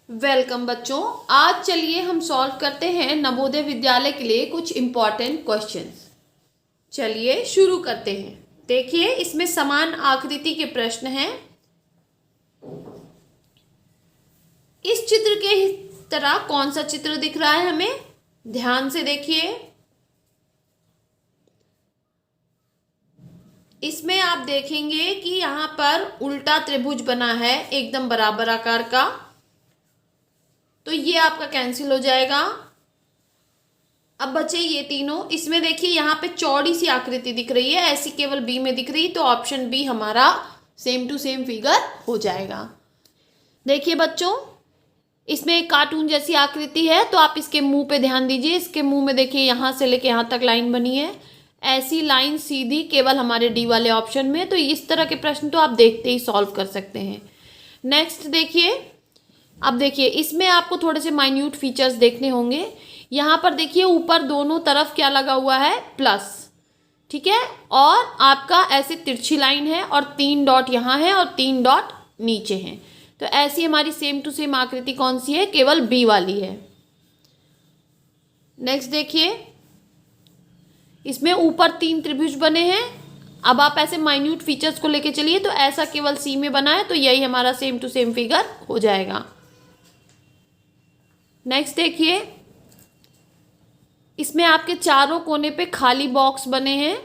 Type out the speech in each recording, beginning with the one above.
Welcome बच्चों। आज चलिए हम सॉल्व करते हैं नवोदय विद्यालय के लिए कुछ इम्पॉर्टेंट क्वेश्चंस। चलिए शुरू करते हैं। देखिए इसमें समान आकृति के प्रश्न हैं। इस चित्र के तरह कौन सा चित्र दिख रहा है हमें? ध्यान से देखिए। इसमें आप देखेंगे कि यहाँ पर उल्टा त्रिभुज बना है एकदम बराबर आकार का, तो ये आपका कैंसिल हो जाएगा। अब बचे ये तीनों। इसमें देखिए यहाँ पे चौड़ी सी आकृति दिख रही है, ऐसी केवल बी में दिख रही, तो ऑप्शन बी हमारा सेम टू सेम फिगर हो जाएगा। देखिए बच्चों, इसमें एक कार्टून जैसी आकृति है, तो आप इसके मुंह पे ध्यान दीजिए। इसके मुंह में देखिए यहाँ से लेके यहाँ तक लाइन बनी है, ऐसी लाइन सीधी केवल हमारे डी वाले ऑप्शन में। तो इस तरह के प्रश्न तो आप देखते ही सॉल्व कर सकते हैं। नेक्स्ट देखिए, अब देखिए इसमें आपको थोड़े से माइन्यूट फीचर्स देखने होंगे। यहाँ पर देखिए ऊपर दोनों तरफ क्या लगा हुआ है? प्लस, ठीक है। और आपका ऐसे तिरछी लाइन है और 3 डॉट यहाँ है और 3 डॉट नीचे हैं। तो ऐसी हमारी सेम टू सेम आकृति कौन सी है? केवल बी वाली है। नेक्स्ट देखिए, इसमें ऊपर 3 त्रिभुज बने हैं। अब आप ऐसे माइन्यूट फीचर्स को लेके चलिए, तो ऐसा केवल सी में बना है, तो यही हमारा सेम टू सेम फिगर हो जाएगा। नेक्स्ट देखिए, इसमें आपके चारों कोने पे खाली बॉक्स बने हैं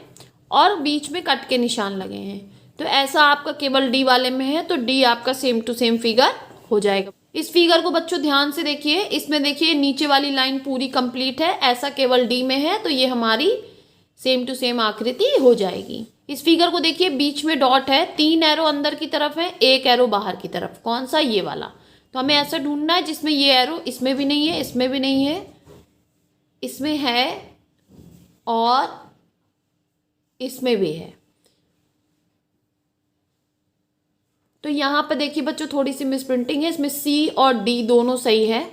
और बीच में कट के निशान लगे हैं। तो ऐसा आपका केवल डी वाले में है, तो डी आपका सेम टू सेम फिगर हो जाएगा। इस फिगर को बच्चों ध्यान से देखिए। इसमें देखिए नीचे वाली लाइन पूरी कंप्लीट है, ऐसा केवल डी में है, तो ये हमारी सेम टू सेम आकृति हो जाएगी। इस फिगर को देखिए, बीच में डॉट है, 3 एरो अंदर की तरफ है, 1 एरो बाहर की तरफ। कौन सा? ये वाला। तो हमें ऐसा ढूंढना है जिसमें ये एरो इसमें भी नहीं है, इसमें भी नहीं है, इसमें है और इसमें भी है। तो यहाँ पर देखिए बच्चों थोड़ी सी मिसप्रिंटिंग है। इसमें सी और डी दोनों सही है,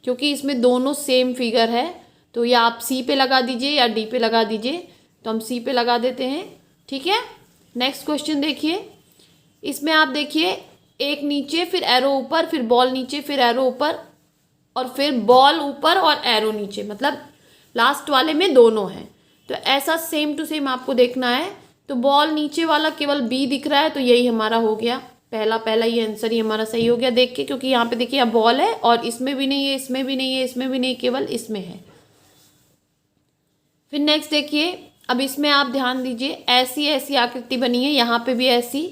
क्योंकि इसमें दोनों सेम फिगर है। तो या आप सी पे लगा दीजिए या डी पे लगा दीजिए। तो हम सी पे लगा देते हैं, ठीक है। नेक्स्ट क्वेश्चन देखिए, इसमें आप देखिए एक नीचे, फिर एरो ऊपर, फिर बॉल नीचे, फिर एरो ऊपर, और फिर बॉल ऊपर और एरो नीचे, मतलब लास्ट वाले में दोनों हैं। तो ऐसा सेम टू सेम आपको देखना है। तो बॉल नीचे वाला केवल बी दिख रहा है, तो यही हमारा हो गया। पहला ये आंसर ही हमारा सही हो गया देख के, क्योंकि यहाँ पे देखिए यहाँ बॉल है और इसमें भी नहीं है, इसमें भी नहीं है, इसमें भी नहीं, केवल इसमें है। फिर नेक्स्ट देखिए, अब इसमें आप ध्यान दीजिए, ऐसी आकृति बनी है, यहाँ पे भी ऐसी,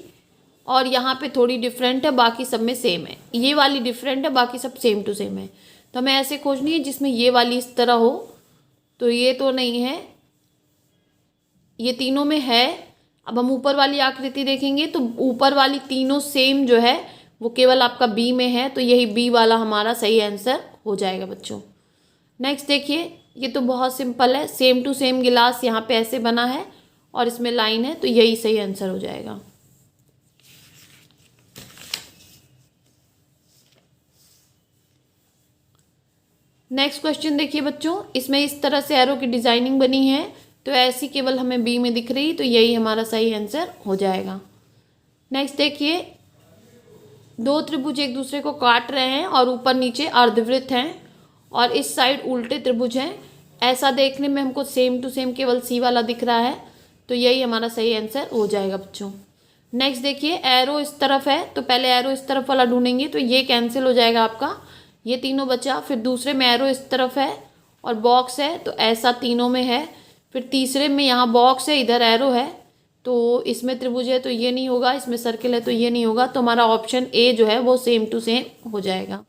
और यहाँ पे थोड़ी डिफरेंट है, बाकी सब में सेम है। ये वाली डिफरेंट है, बाकी सब सेम टू सेम है। तो हमें ऐसे खोजनी है जिसमें ये वाली इस तरह हो। तो ये तो नहीं है, ये तीनों में है। अब हम ऊपर वाली आकृति देखेंगे, तो ऊपर वाली तीनों सेम जो है वो केवल आपका बी में है, तो यही बी वाला हमारा सही आंसर हो जाएगा बच्चों। नेक्स्ट देखिए, ये तो बहुत सिंपल है, सेम टू सेम गिलास यहाँ पे ऐसे बना है और इसमें लाइन है, तो यही सही आंसर हो जाएगा। नेक्स्ट क्वेश्चन देखिए बच्चों, इसमें इस तरह से एरो की डिजाइनिंग बनी है, तो ऐसी केवल हमें बी में दिख रही, तो यही हमारा सही आंसर हो जाएगा। नेक्स्ट देखिए, 2 त्रिभुज एक दूसरे को काट रहे हैं और ऊपर नीचे अर्धवृत्त हैं, और इस साइड उल्टे त्रिभुज हैं। ऐसा देखने में हमको सेम टू सेम केवल सी वाला दिख रहा है, तो यही हमारा सही आंसर हो जाएगा बच्चों। नेक्स्ट देखिए, एरो इस तरफ है, तो पहले एरो इस तरफ वाला ढूंढेंगे, तो ये कैंसिल हो जाएगा आपका, ये तीनों बचा। फिर दूसरे में एरो इस तरफ है और बॉक्स है, तो ऐसा तीनों में है। फिर तीसरे में यहाँ बॉक्स है, इधर एरो है, तो इसमें त्रिभुज है, तो ये नहीं होगा। इसमें सर्किल है, तो ये नहीं होगा। तो हमारा ऑप्शन ए जो है वो सेम टू सेम हो जाएगा।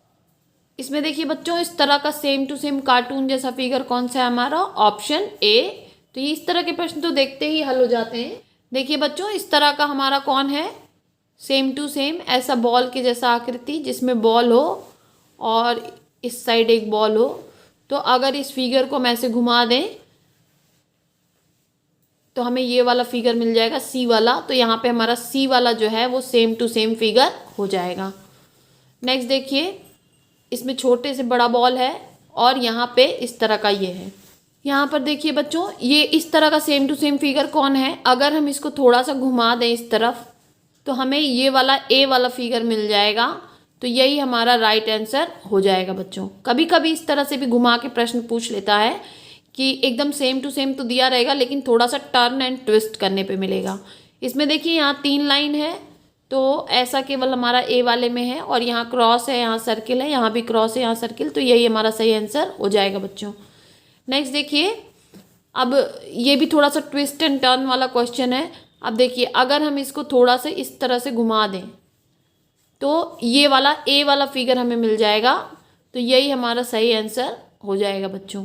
इसमें देखिए बच्चों, इस तरह का सेम टू सेम कार्टून जैसा फिगर कौन सा है? हमारा ऑप्शन ए। तो ये इस तरह के प्रश्न तो देखते ही हल हो जाते हैं। देखिए बच्चों, इस तरह का हमारा कौन है? सेम टू सेम ऐसा बॉल के जैसा आकृति, जिसमें बॉल हो और इस साइड एक बॉल हो। तो अगर इस फिगर को हम ऐसे घुमा दें, तो हमें ये वाला फिगर मिल जाएगा, सी वाला। तो यहाँ पे हमारा सी वाला जो है वो सेम टू सेम फिगर हो जाएगा। नेक्स्ट देखिए, इसमें छोटे से बड़ा बॉल है और यहाँ पे इस तरह का ये है। यहाँ पर देखिए बच्चों, ये इस तरह का सेम टू सेम फिगर कौन है? अगर हम इसको थोड़ा सा घुमा दें इस तरफ, तो हमें ये वाला ए वाला फिगर मिल जाएगा। तो यही हमारा राइट आंसर हो जाएगा बच्चों। कभी कभी इस तरह से भी घुमा के प्रश्न पूछ लेता है कि एकदम सेम टू सेम तो दिया रहेगा लेकिन थोड़ा सा टर्न एंड ट्विस्ट करने पे मिलेगा। इसमें देखिए यहाँ 3 लाइन है, तो ऐसा केवल हमारा ए वाले में है, और यहाँ क्रॉस है, यहाँ सर्किल है, यहाँ भी क्रॉस है, यहाँ सर्किल, तो यही हमारा सही आंसर हो जाएगा बच्चों। नेक्स्ट देखिए, अब ये भी थोड़ा सा ट्विस्ट एंड टर्न वाला क्वेश्चन है। अब देखिए अगर हम इसको थोड़ा सा इस तरह से घुमा दें तो ये वाला ए वाला फिगर हमें मिल जाएगा, तो यही हमारा सही आंसर हो जाएगा बच्चों।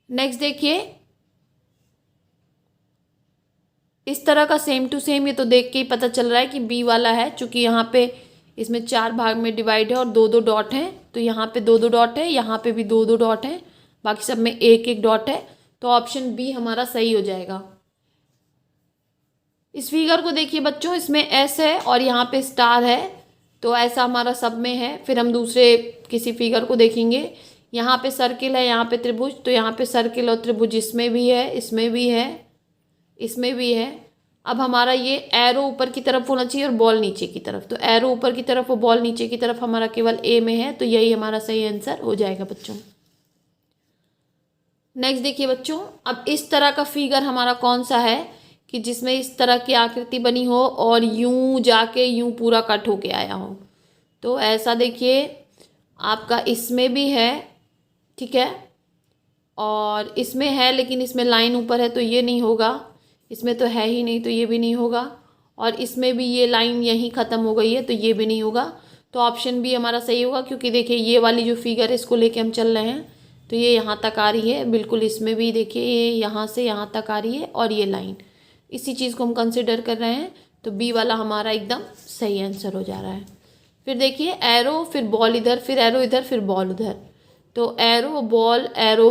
नेक्स्ट देखिए, इस तरह का सेम टू सेम, ये तो देख के ही पता चल रहा है कि बी वाला है, चूंकि यहाँ पे इसमें 4 भाग में डिवाइड है और 2-2 डॉट हैं, तो यहाँ पे 2-2 डॉट है, यहाँ पे भी 2-2 डॉट हैं, बाकी सब में 1-1 डॉट है, तो ऑप्शन बी हमारा सही हो जाएगा। इस फिगर को देखिए बच्चों, इसमें एस है और यहाँ पे स्टार है, तो ऐसा हमारा सब में है। फिर हम दूसरे किसी फिगर को देखेंगे, यहाँ पे सर्किल है, यहाँ पे त्रिभुज, तो यहाँ पे सर्किल और त्रिभुज इसमें भी है, इसमें भी है, इसमें भी है। अब हमारा ये एरो ऊपर की तरफ होना चाहिए और बॉल नीचे की तरफ, तो एरो ऊपर की तरफ और बॉल नीचे की तरफ हमारा केवल ए में है, तो यही हमारा सही आंसर हो जाएगा बच्चों। नेक्स्ट देखिए बच्चों, अब इस तरह का फिगर हमारा कौन सा है कि जिसमें इस तरह की आकृति बनी हो और यूं जाके यूं पूरा कट होके आया हो। तो ऐसा देखिए आपका इसमें भी है, ठीक है, और इसमें है लेकिन इसमें लाइन ऊपर है तो ये नहीं होगा, इसमें तो है ही नहीं तो ये भी नहीं होगा, और इसमें भी ये लाइन यहीं ख़त्म हो गई है तो ये भी नहीं होगा। तो ऑप्शन बी हमारा सही होगा, क्योंकि देखिए ये वाली जो फिगर है इसको लेके हम चल रहे हैं, तो ये यहाँ तक आ रही है बिल्कुल। इसमें भी देखिए ये यहाँ से यहाँ तक आ रही है और ये लाइन, इसी चीज़ को हम कंसिडर कर रहे हैं, तो बी वाला हमारा एकदम सही आंसर हो जा रहा है। फिर देखिए एरो, फिर बॉल इधर, फिर एरो इधर, फिर बॉल उधर, तो एरो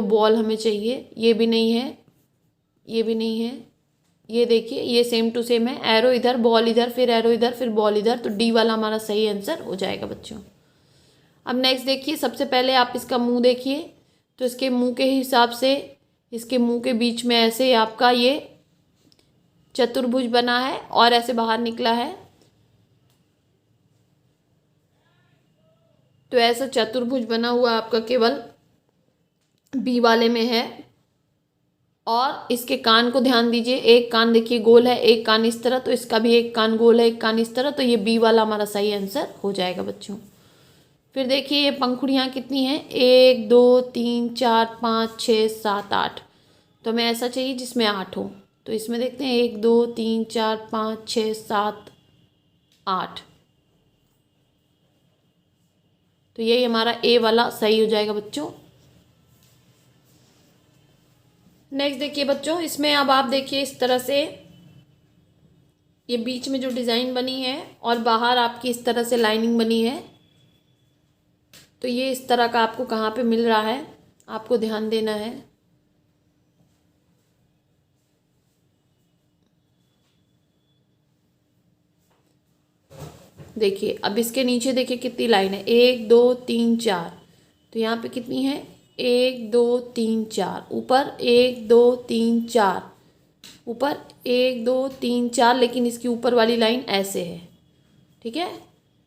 बॉल हमें चाहिए, ये भी नहीं है, ये भी नहीं है, ये देखिए ये सेम टू सेम है, एरो इधर बॉल इधर, फिर एरो इधर, फिर बॉल इधर, तो डी वाला हमारा सही आंसर हो जाएगा बच्चों। अब नेक्स्ट देखिए, सबसे पहले आप इसका मुंह देखिए, तो इसके मुंह के हिसाब से इसके मुंह के बीच में ऐसे आपका ये चतुर्भुज बना है और ऐसे बाहर निकला है, तो ऐसा चतुर्भुज बना हुआ आपका केवल बी वाले में है। और इसके कान को ध्यान दीजिए, एक कान देखिए गोल है, एक कान इस तरह, तो इसका भी एक कान गोल है, एक कान इस तरह, तो ये बी वाला हमारा सही आंसर हो जाएगा बच्चों। फिर देखिए ये पंखुड़ियाँ कितनी हैं, 1 2 3 4 5 6 7 8, तो हमें ऐसा चाहिए जिसमें 8 हो, तो इसमें देखते हैं 1 2 3 4 5 6 7 8, तो यही हमारा ए वाला सही हो जाएगा बच्चों। नेक्स्ट देखिए बच्चों, इसमें अब आप देखिए इस तरह से ये बीच में जो डिज़ाइन बनी है और बाहर आपकी इस तरह से लाइनिंग बनी है, तो ये इस तरह का आपको कहाँ पे मिल रहा है, आपको ध्यान देना है। देखिए अब इसके नीचे देखिए कितनी लाइन है, 1 2 3 4, तो यहाँ पे कितनी है, 1 2 3 4, ऊपर 1 2 3 4, ऊपर 1 2 3 4, लेकिन इसकी ऊपर वाली लाइन ऐसे है, ठीक है,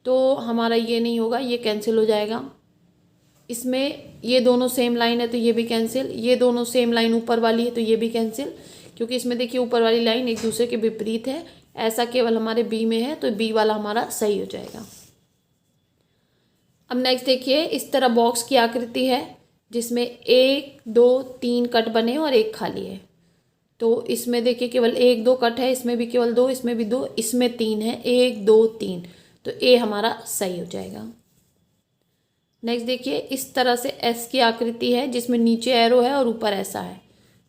तो हमारा ये नहीं होगा, ये कैंसिल हो जाएगा। इसमें ये दोनों सेम लाइन है तो ये भी कैंसिल, ये दोनों सेम लाइन ऊपर वाली है तो ये भी कैंसिल, क्योंकि इसमें देखिए ऊपर वाली लाइन एक दूसरे के विपरीत है, ऐसा केवल हमारे बी में है, तो बी वाला हमारा सही हो जाएगा। अब नेक्स्ट देखिए, इस तरह बॉक्स की आकृति है जिसमें 1 2 3 कट बने और एक खाली है, तो इसमें देखिए केवल 1 2 कट है, इसमें भी केवल 2, इसमें भी 2, इसमें 3 है, 1 2 3, तो ए हमारा सही हो जाएगा। नेक्स्ट देखिए, इस तरह से एस की आकृति है जिसमें नीचे एरो है और ऊपर ऐसा है,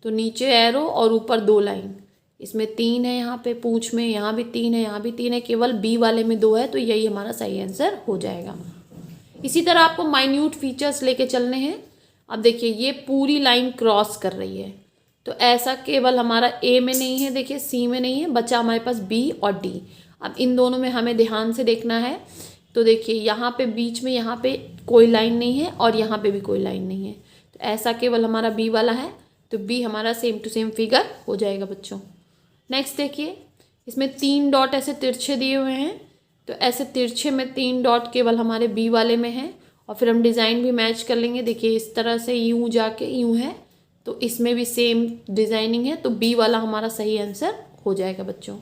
तो नीचे एरो और ऊपर 2 लाइन, इसमें 3 है, यहाँ पे पूंछ में, यहाँ भी 3 है, यहाँ भी 3 है, केवल बी वाले में 2 है, तो यही हमारा सही आंसर हो जाएगा। इसी तरह आपको माइन्यूट फीचर्स लेके चलने हैं। अब देखिए ये पूरी लाइन क्रॉस कर रही है, तो ऐसा केवल हमारा ए में नहीं है, देखिए सी में नहीं है, बचा हमारे पास बी और डी। अब इन दोनों में हमें ध्यान से देखना है, तो देखिए यहाँ पे बीच में यहाँ पे कोई लाइन नहीं है और यहाँ पे भी कोई लाइन नहीं है, तो ऐसा केवल हमारा बी वाला है, तो बी हमारा सेम टू सेम फिगर हो जाएगा बच्चों। नेक्स्ट देखिए, इसमें 3 डॉट ऐसे तिरछे दिए हुए हैं, तो ऐसे तिरछे में 3 डॉट केवल हमारे बी वाले में है, और फिर हम डिज़ाइन भी मैच कर लेंगे। देखिए इस तरह से यूँ जाके यूँ है, तो इसमें भी सेम डिज़ाइनिंग है, तो बी वाला हमारा सही आंसर हो जाएगा बच्चों।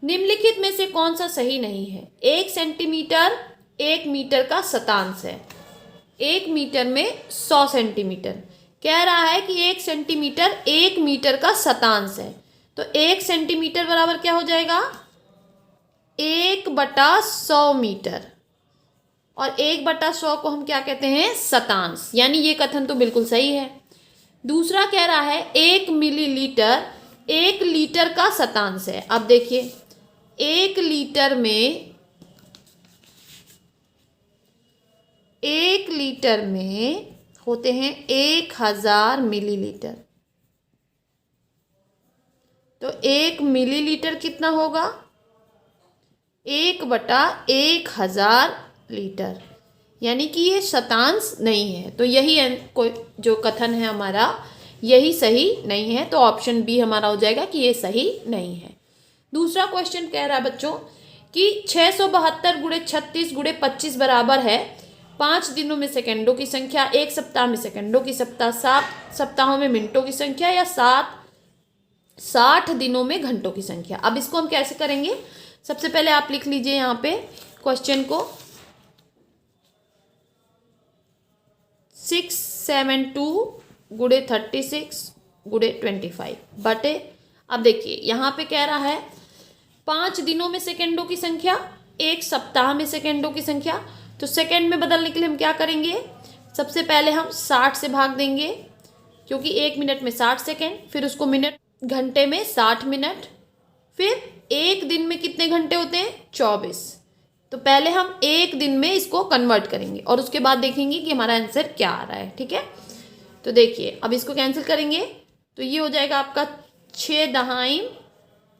निम्नलिखित में से कौन सा सही नहीं है? 1 सेंटीमीटर 1 मीटर का शतांश है। 1 मीटर में 100 सेंटीमीटर। कह रहा है कि 1 सेंटीमीटर 1 मीटर का शतांश है, तो 1 सेंटीमीटर बराबर क्या हो जाएगा? 1/100 मीटर, और 1/100 को हम क्या कहते हैं? शतांश। यानी ये कथन तो बिल्कुल सही है। दूसरा कह रहा है 1 मिलीलीटर 1 लीटर का शतांश है। अब देखिए 1 लीटर में होते हैं 1000 मिलीलीटर, तो 1 मिलीलीटर कितना होगा? 1/1000 लीटर, यानी कि ये शतांश नहीं है। तो यही कोई जो कथन है हमारा, यही सही नहीं है। तो ऑप्शन बी हमारा हो जाएगा कि ये सही नहीं है। दूसरा क्वेश्चन कह रहा है बच्चों कि 672 × 36 × 25 बराबर है 5 दिनों में सेकंडों की संख्या, 1 सप्ताह में सेकंडों की सप्ताह, 7 सप्ताहों में मिनटों की संख्या, या 60 दिनों में घंटों की संख्या। अब इसको हम कैसे करेंगे? सबसे पहले आप लिख लीजिए यहाँ पे क्वेश्चन को, 672 × 36 × 25 बटे, अब देखिए यहाँ पे कह रहा है 5 दिनों में सेकंडों की संख्या, 1 सप्ताह में सेकंडों की संख्या। तो सेकंड में बदलने के लिए हम क्या करेंगे? सबसे पहले हम 60 से भाग देंगे, क्योंकि 1 मिनट में 60 सेकंड, फिर उसको मिनट, घंटे में 60 मिनट, फिर 1 दिन में कितने घंटे होते हैं? 24। तो पहले हम 1 दिन में इसको कन्वर्ट करेंगे और उसके बाद देखेंगे कि हमारा आंसर क्या आ रहा है। ठीक है, तो देखिए अब इसको कैंसिल करेंगे, तो ये हो जाएगा आपका 6 दहाई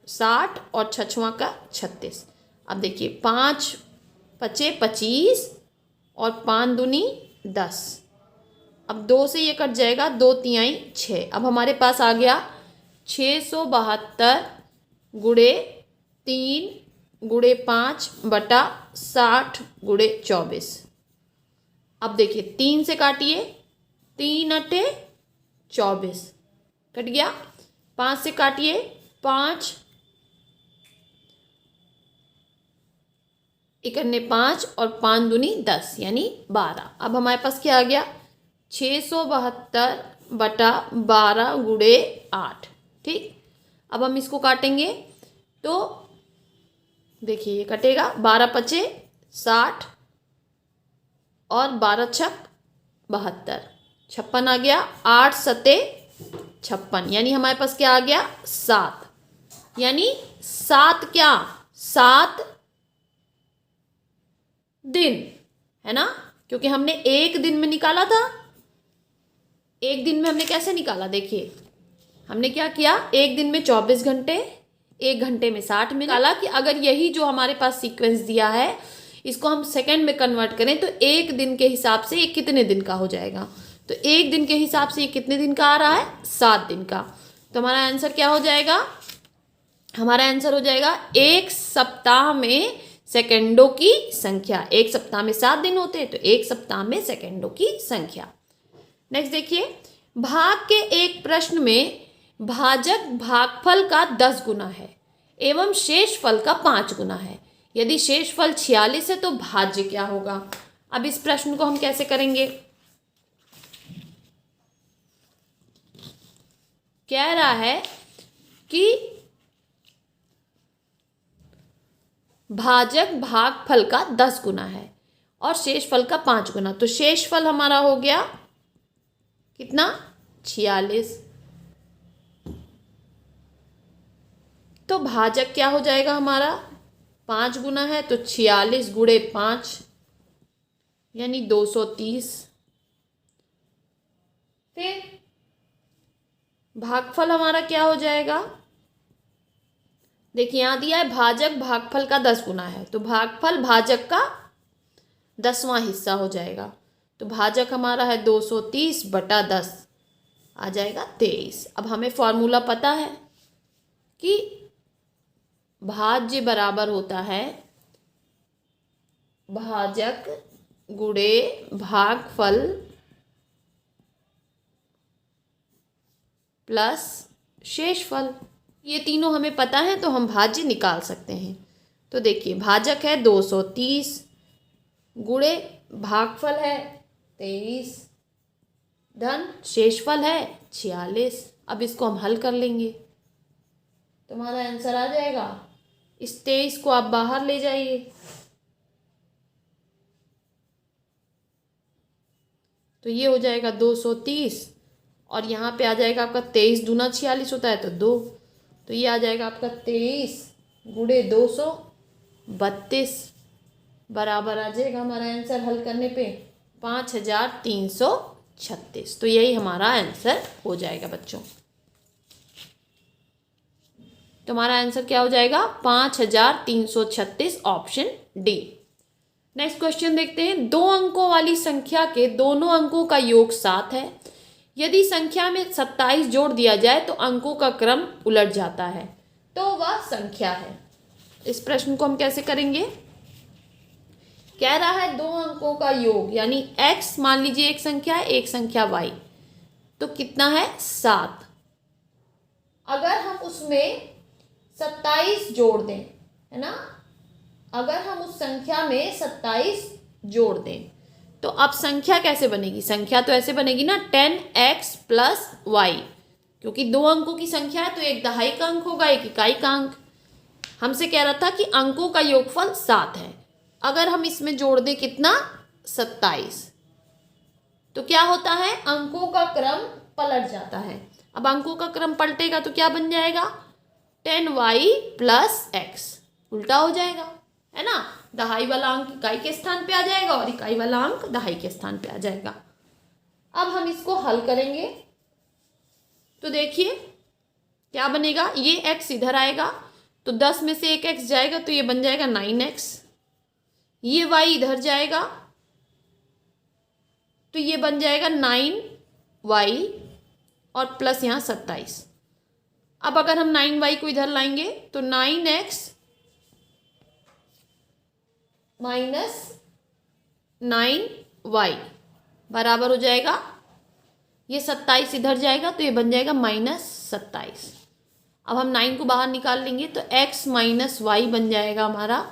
60 और 6 का 36। अब देखिए 5 पचे 25 और 5 दूनी 10। अब 2 से ये कट जाएगा, 2 तिहाई 6। अब हमारे पास आ गया 672 × 3 × 5 बटा 60 × 24। अब देखिए 3 से काटिए, 3 अटे 24 कट गया, 5 से काटिए, 5 इकन्ने 5 और 5 दूनी 10 यानी 12। अब हमारे पास क्या आ गया? 672 बटा 12 × 8। ठीक, अब हम इसको काटेंगे तो देखिए ये कटेगा, 12 पचे 60 और 12 छक 72, 56 आ गया, 8 सते 56, यानी हमारे पास क्या आ गया? 7। यानी 7 क्या? 7 दिन, है ना, क्योंकि हमने 1 दिन में निकाला था। 1 दिन में हमने कैसे निकाला? देखिए हमने क्या किया, 1 दिन में 24 घंटे, 1 घंटे में 60 मिनट निकाला। कि अगर यही जो हमारे पास सीक्वेंस दिया है इसको हम सेकंड में कन्वर्ट करें तो 1 दिन के हिसाब से ये कितने दिन का हो जाएगा? तो 1 दिन के हिसाब से ये कितने दिन का आ रहा है? 7 दिन का। तो हमारा आंसर क्या हो जाएगा? हमारा आंसर हो जाएगा 1 सप्ताह में सेकंडों की संख्या। 1 सप्ताह में 7 दिन होते हैं, तो 1 सप्ताह में सेकंडों की संख्या। नेक्स्ट देखिए, भाग के एक प्रश्न में भाजक भागफल का 10 गुना है एवं शेषफल का 5 गुना है। यदि शेषफल 46 है तो भाज्य क्या होगा? अब इस प्रश्न को हम कैसे करेंगे? कह रहा है कि भाजक भागफल का 10 गुना है और शेषफल का 5 गुना। तो शेषफल हमारा हो गया कितना? 46। तो भाजक क्या हो जाएगा हमारा? 5 गुना है, तो 46 × 5 यानी 230। फिर भागफल हमारा क्या हो जाएगा? देखिए यहाँ दिया है भाजक भागफल का 10 गुना है, तो भागफल भाजक का 10वां हिस्सा हो जाएगा। तो भाजक हमारा है 230 बटा 10, आ जाएगा 23। अब हमें फॉर्मूला पता है कि भाज्य बराबर होता है भाजक गुणे भागफल प्लस शेषफल। ये तीनों हमें पता है तो हम भाज्य निकाल सकते हैं। तो देखिए भाजक है 230 गुणे भागफल है 23 धन शेषफल है 46। अब इसको हम हल कर लेंगे तो हमारा आंसर आ जाएगा। इस 23 को आप बाहर ले जाइए तो ये हो जाएगा 230 और यहाँ पे आ जाएगा आपका 23 दूना 46 होता है तो 2, तो ये आ जाएगा आपका 23 गुणे 232 बराबर आ जाएगा हमारा आंसर हल करने पे 5336। तो यही हमारा आंसर हो जाएगा बच्चों। तो हमारा आंसर क्या हो जाएगा 5336 ऑप्शन डी। नेक्स्ट क्वेश्चन देखते हैं। 2 अंकों वाली संख्या के दोनों अंकों का योग 7 है। यदि संख्या में 27 जोड़ दिया जाए तो अंकों का क्रम उलट जाता है, तो वह संख्या है। इस प्रश्न को हम कैसे करेंगे? कह रहा है 2 अंकों का योग यानी x मान लीजिए एक संख्या है, एक संख्या y, तो कितना है 7। अगर हम उसमें 27 जोड़ दें, है ना, अगर हम उस संख्या में 27 जोड़ दें तो अब संख्या कैसे बनेगी? संख्या तो ऐसे बनेगी ना 10x प्लस y, क्योंकि 2 अंकों की संख्या है तो एक दहाई का अंक होगा, एक इकाई का अंक। हमसे कह रहा था कि अंकों का योगफल 7 है। अगर हम इसमें जोड़ दें कितना 27 तो क्या होता है? अंकों का क्रम पलट जाता है। अब अंकों का क्रम पलटेगा तो क्या बन जाएगा? 10y प्लस x, उल्टा हो जाएगा, है ना। दहाई वाला अंक इकाई के स्थान पे आ जाएगा और इकाई वाला अंक दहाई के स्थान पे आ जाएगा। अब हम इसको हल करेंगे तो देखिए क्या बनेगा। ये x इधर आएगा तो 10 में से एक x जाएगा तो ये बन जाएगा 9x। ये y इधर जाएगा तो ये बन जाएगा 9y और प्लस यहाँ 27। अब अगर हम 9y को इधर लाएंगे तो 9x माइनस 9y बराबर हो जाएगा, ये 27 इधर जाएगा तो ये बन जाएगा -27। अब हम 9 को बाहर निकाल लेंगे तो x माइनस वाई बन जाएगा हमारा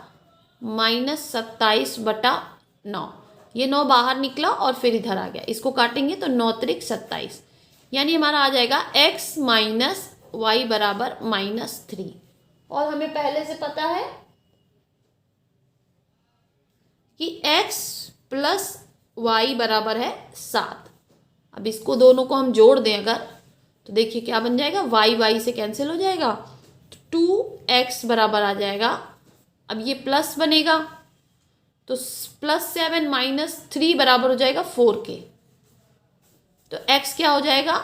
-27/9। ये 9 बाहर निकला और फिर इधर आ गया, इसको काटेंगे तो 9 त्रिक 27, यानी हमारा आ जाएगा x माइनस वाई बराबर -3। और हमें पहले से पता है कि x प्लस वाई बराबर है 7। अब इसको दोनों को हम जोड़ दें अगर तो देखिए क्या बन जाएगा, y से कैंसिल हो जाएगा, 2x बराबर आ जाएगा। अब ये प्लस बनेगा तो +7 - 3 बराबर हो जाएगा 4 के। तो x क्या हो जाएगा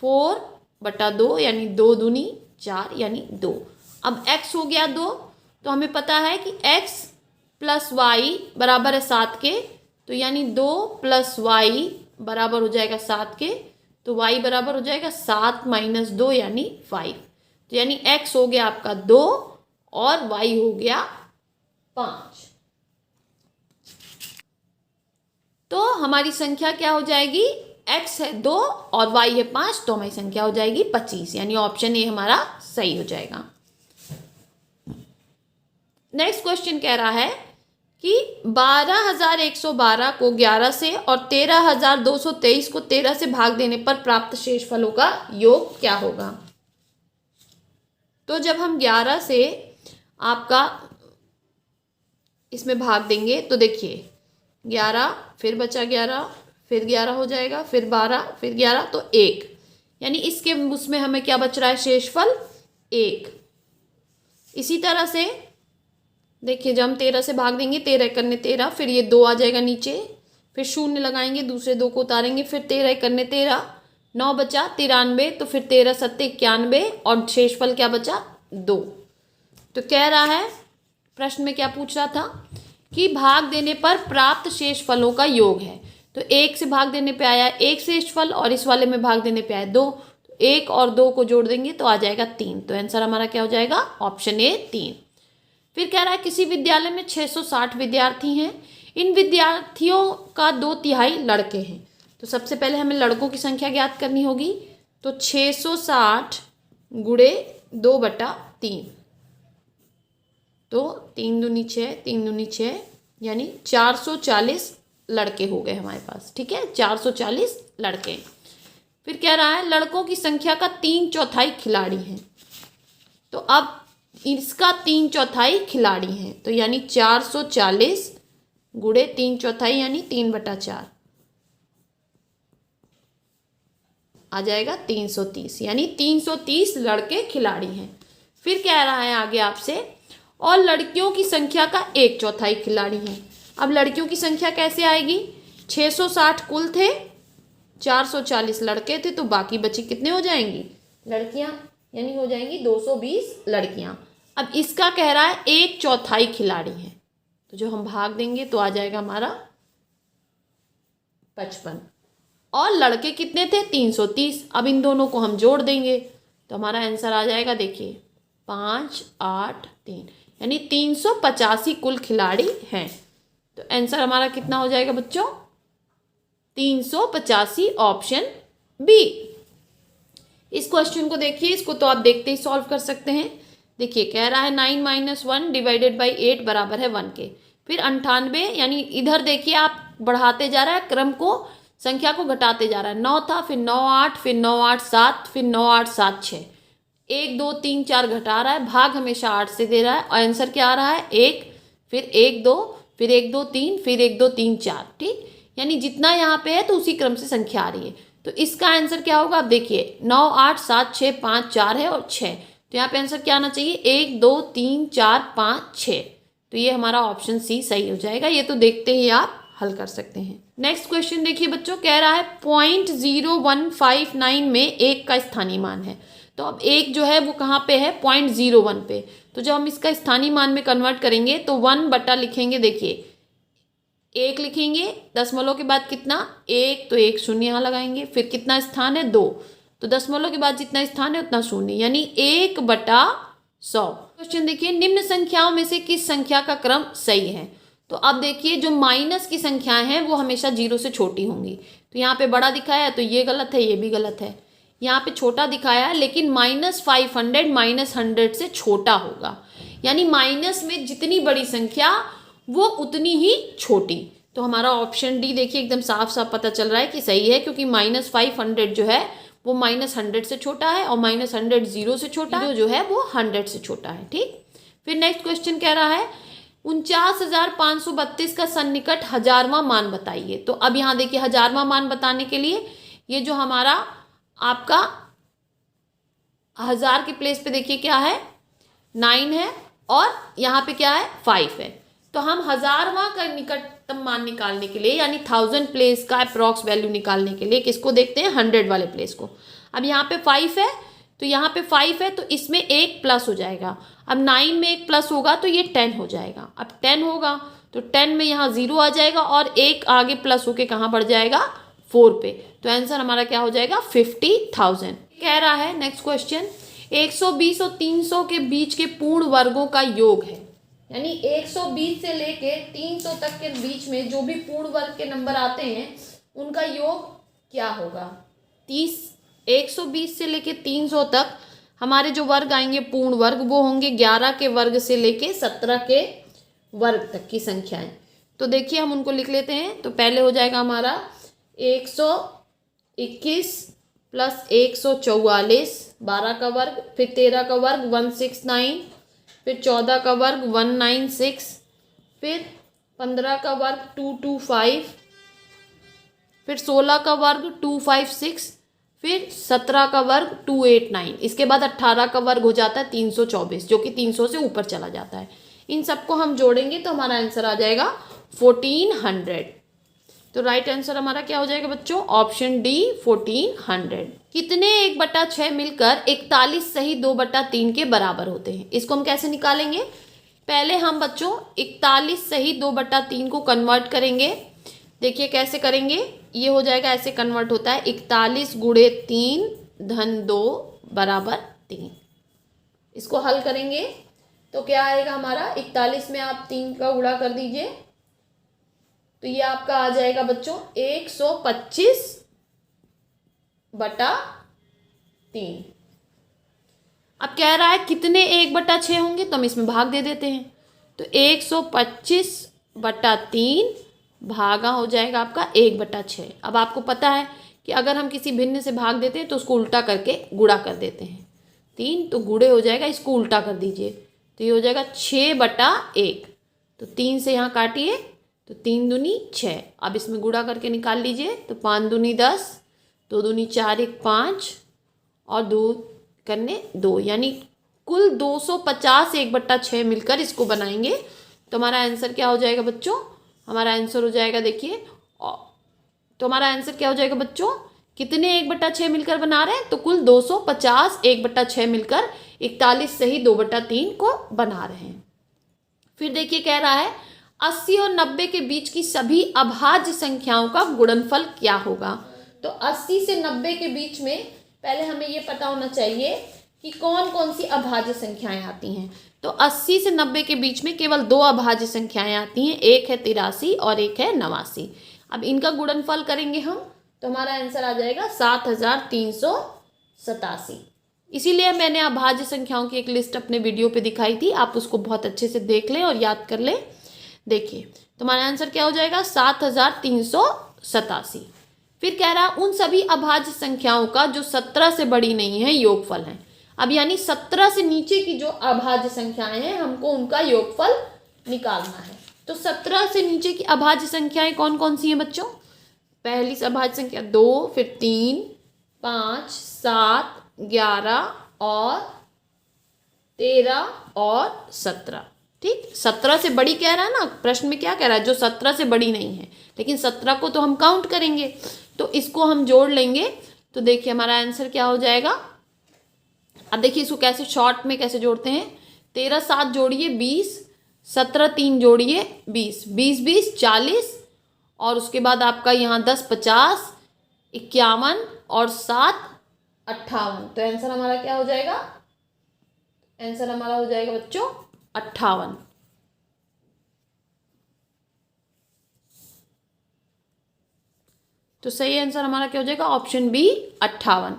4/2 यानी 2 दूनी 4 यानी 2। अब x हो गया 2 तो हमें पता है कि x प्लस वाई बराबर है 7 के, तो यानी 2 + y बराबर हो जाएगा 7 के, तो y बराबर हो जाएगा 7 - 2 यानी 5। तो यानी x हो गया आपका 2 और y हो गया 5। तो हमारी संख्या क्या हो जाएगी, x है 2 और y है 5, तो हमारी संख्या हो जाएगी 25, यानी ऑप्शन ए हमारा सही हो जाएगा। नेक्स्ट क्वेश्चन कह रहा है कि 12,112 को 11 से और 13,223 को 13 से भाग देने पर प्राप्त शेषफलों का योग क्या होगा। तो जब हम 11 से आपका इसमें भाग देंगे तो देखिए 11 फिर बचा 11 फिर 11 हो जाएगा, फिर 12 फिर 11 तो 1, यानी इसके उसमें हमें क्या बच रहा है, शेषफल 1। इसी तरह से देखिए जब हम 13 से भाग देंगे 13 करने 13, फिर ये 2 आ जाएगा नीचे, फिर 0 लगाएंगे, दूसरे 2 को उतारेंगे, फिर 13 करने 13, 9 बचा 93, तो फिर 13 × 7 = 91 और शेषफल क्या बचा 2। तो कह रहा है प्रश्न में क्या पूछ रहा था कि भाग देने पर प्राप्त शेषफलों का योग है। तो 1 से भाग देने पे आया 1 शेषफल और इस वाले में भाग देने पे आया 2, तो 1 और 2 को जोड़ देंगे तो आ जाएगा 3। तो आंसर हमारा क्या हो जाएगा? Option A 3। फिर कह रहा है किसी विद्यालय में 660 विद्यार्थी हैं, इन विद्यार्थियों का 2/3 लड़के हैं। तो सबसे पहले हमें लड़कों की संख्या ज्ञात करनी होगी। तो 660 गुणे 2/3, तो 3 दूनी 6, 3 दूनी 6, यानी 440 लड़के हो गए हमारे पास। ठीक है, 440 लड़के। फिर कह रहा है लड़कों की संख्या का 3/4 खिलाड़ी हैं। तो अब इसका 3/4 खिलाड़ी हैं, तो यानी 440 गुणे 3/4 यानी 3/4 आ जाएगा 330, यानी 330 लड़के खिलाड़ी हैं। फिर कह रहा है आगे आपसे और लड़कियों की संख्या का 1/4 खिलाड़ी हैं। अब लड़कियों की संख्या कैसे आएगी? 660 कुल थे, 440 लड़के थे, तो बाकी बची कितने हो जाएंगी? लड़कियां, यानी हो जाएंगी 220 लड़कियां। अब इसका कह रहा है 1/4 खिलाड़ी हैं, तो जो हम भाग देंगे तो आ जाएगा हमारा 55। और लड़के कितने थे? 330। अब इन दोनों को हम जोड़ देंगे तो हमारा आंसर आ जाएगा, देखिए 5, 8, 3, यानी 385 कुल खिलाड़ी हैं। तो आंसर हमारा कितना हो जाएगा बच्चों? 385, ऑप्शन बी। इस क्वेश्चन को देखिए, इसको तो आप देखते ही सॉल्व कर सकते हैं। देखिए कह रहा है 9 - 1 डिवाइडेड बाई 8 बराबर है 1 के। फिर 98, यानी इधर देखिए आप बढ़ाते जा रहा है क्रम को, संख्या को घटाते जा रहा है। 9 था, फिर 9 8, फिर 9 8 7, फिर 9 8 7 6, 1 2 3 4 घटा रहा है, भाग हमेशा 8 से दे रहा है। और आंसर क्या आ रहा है? 1, फिर 1 2, फिर 1 2 3, फिर 1 2 3 4। ठीक, यानी जितना यहाँ पे है तो उसी क्रम से संख्या आ रही है। तो इसका आंसर क्या होगा? आप देखिए 9 8 7 6 5 4 है और 6, तो यहाँ पे आंसर क्या आना चाहिए? 1 2 3 4 5 6। तो ये हमारा ऑप्शन सी सही हो जाएगा। ये तो देखते ही आप हल कर सकते हैं। नेक्स्ट क्वेश्चन देखिए बच्चों, कह रहा है 0.0159 में 1 का स्थानीय मान है। तो अब 1 जो है वो कहाँ पे है? 0.01 पे। तो जब हम इसका स्थानीय मान में कन्वर्ट करेंगे तो 1 बटा लिखेंगे, देखिए 1 लिखेंगे, दशमलव के बाद कितना? 1, तो 1 शून्य यहाँ लगाएंगे, फिर कितना स्थान है? 2, तो दशमलव के बाद जितना स्थान है उतना शून्य, यानी 1/100। क्वेश्चन देखिए, निम्न संख्याओं में से किस संख्या का क्रम सही है? तो अब देखिए जो माइनस की संख्याएं हैं वो हमेशा 0 से छोटी होंगी। तो यहाँ पे बड़ा दिखाया है तो ये गलत है, ये भी गलत है। यहाँ पे छोटा दिखाया है लेकिन -500 -100 से छोटा होगा, यानी माइनस में जितनी बड़ी संख्या वो उतनी ही छोटी। तो हमारा ऑप्शन डी देखिए एकदम साफ साफ पता चल रहा है कि सही है, क्योंकि -500 जो है वो -100 से छोटा है और -100 0 से छोटा है, जो है वो 100 से छोटा है। ठीक, फिर नेक्स्ट क्वेश्चन कह रहा है 49,532 का सन्निकट हजारवां मान बताइए। तो अब यहाँ देखिए हजारवां मान बताने के लिए ये जो हमारा आपका 1000 के प्लेस पे देखिए क्या है? 9 है और यहाँ पे क्या है? 5 है। तो हम हजारवां का निकटतम मान निकालने के लिए, यानी 1000 प्लेस का अप्रॉक्स वैल्यू निकालने के लिए किसको देखते हैं? 100 वाले प्लेस को। अब यहाँ पे 5 है, तो यहाँ पे 5 है तो इसमें 1 प्लस हो जाएगा। अब 9 में 1 प्लस होगा तो ये 10 हो जाएगा। अब 10 होगा तो 10 में यहाँ 0 आ जाएगा और 1 आगे प्लस होके कहाँ बढ़ जाएगा? 4 पे। तो आंसर हमारा क्या हो जाएगा? 50,000। कह रहा है नेक्स्ट क्वेश्चन 120 और 300 के बीच के पूर्ण वर्गों का योग है, यानी 120 से लेके 300 तक के बीच में जो भी पूर्ण वर्ग के नंबर आते हैं उनका योग क्या होगा? 120 से लेके 300 तक हमारे जो वर्ग आएंगे पूर्ण वर्ग वो होंगे 11 के वर्ग से लेके 17 के वर्ग तक की संख्याएं। तो देखिए हम उनको लिख लेते हैं। तो पहले हो जाएगा हमारा 121 प्लस 144, 12 का वर्ग, फिर 13 का वर्ग 169, फिर 14 का वर्ग 196, फिर 15 का वर्ग 225, फिर 16 का वर्ग 256, फिर 17 का वर्ग 289। इसके बाद 18 का वर्ग हो जाता है 324, जो कि 300 से ऊपर चला जाता है। इन सबको हम जोड़ेंगे तो हमारा आंसर आ जाएगा 1400। तो राइट आंसर हमारा क्या हो जाएगा बच्चों? Option D 1400। कितने 1/6 मिलकर 41 सही 2/3 के बराबर होते हैं? इसको हम कैसे निकालेंगे? पहले हम बच्चों 41 सही 2/3 को कन्वर्ट करेंगे। देखिए कैसे करेंगे, ये हो जाएगा, ऐसे कन्वर्ट होता है 41 गुणे 3 धन 2 बराबर 3। इसको हल करेंगे तो क्या आएगा हमारा, 41 में आप 3 का गुणा कर दीजिए तो ये आपका आ जाएगा बच्चों 125/3। अब कह रहा है कितने 1/6 होंगे, तो हम इसमें भाग दे देते हैं। तो 125/3 भागा हो जाएगा आपका 1/6। अब आपको पता है कि अगर हम किसी भिन्न से भाग देते हैं तो उसको उल्टा करके गुणा कर देते हैं। 3 तो गुणे हो जाएगा, इसको उल्टा कर दीजिए तो ये हो जाएगा 6/1। तो 3 से यहाँ काटिए तो 3 दूनी 6। अब इसमें गुणा करके निकाल लीजिए तो 5 दूनी 10, 2 दूनी 4, 1 5 और 2 करने 2, यानी कुल 250 1/6 मिलकर इसको बनाएंगे। तो हमारा आंसर क्या हो जाएगा बच्चों, हमारा आंसर हो जाएगा देखिए, तो हमारा आंसर क्या हो जाएगा बच्चों, कितने 1/6 मिलकर बना रहे हैं, तो कुल 250 1/6 मिलकर 41 सही 2/3 को बना रहे हैं। फिर देखिए कह रहा है 80 और 90 के बीच की सभी अभाज्य संख्याओं का गुणनफल क्या होगा। तो 80 से 90 के बीच में पहले हमें ये पता होना चाहिए कि कौन कौन सी अभाज्य संख्याएं आती हैं। तो 80 से 90 के बीच में केवल 2 अभाज्य संख्याएं आती हैं, एक है 83 और एक है 89। अब इनका गुणनफल करेंगे हम तो हमारा आंसर आ जाएगा 7387। इसीलिए मैंने अभाज्य संख्याओं की एक लिस्ट अपने वीडियो पे दिखाई थी, आप उसको बहुत अच्छे से देख लें और याद कर लें। देखिए तो हमारा आंसर क्या हो जाएगा 7387। फिर कह रहा है उन सभी अभाज्य संख्याओं का जो 17 से बड़ी नहीं है योगफल है। अब यानी 17 से नीचे की जो अभाज्य संख्याएं हैं हमको उनका योगफल निकालना है। तो 17 से नीचे की अभाज्य संख्याएं कौन कौन सी हैं बच्चों, पहली अभाज्य संख्या 2, फिर 3, 5, 7, 11 और 13 और 17। ठीक, 17 से बड़ी कह रहा है ना, प्रश्न में क्या कह रहा है, जो 17 से बड़ी नहीं है, लेकिन 17 को तो हम काउंट करेंगे तो इसको हम जोड़ लेंगे। तो देखिए हमारा आंसर क्या हो जाएगा। अब देखिए इसको कैसे शॉर्ट में कैसे जोड़ते हैं, 13 7 जोड़िए 20, 17 3 जोड़िए 20, 20 20 40 और उसके बाद आपका यहाँ 10 50 51 और 7 58। तो आंसर हमारा क्या हो जाएगा, आंसर हमारा हो जाएगा बच्चों 58। तो सही आंसर हमारा क्या हो जाएगा, ऑप्शन बी 58।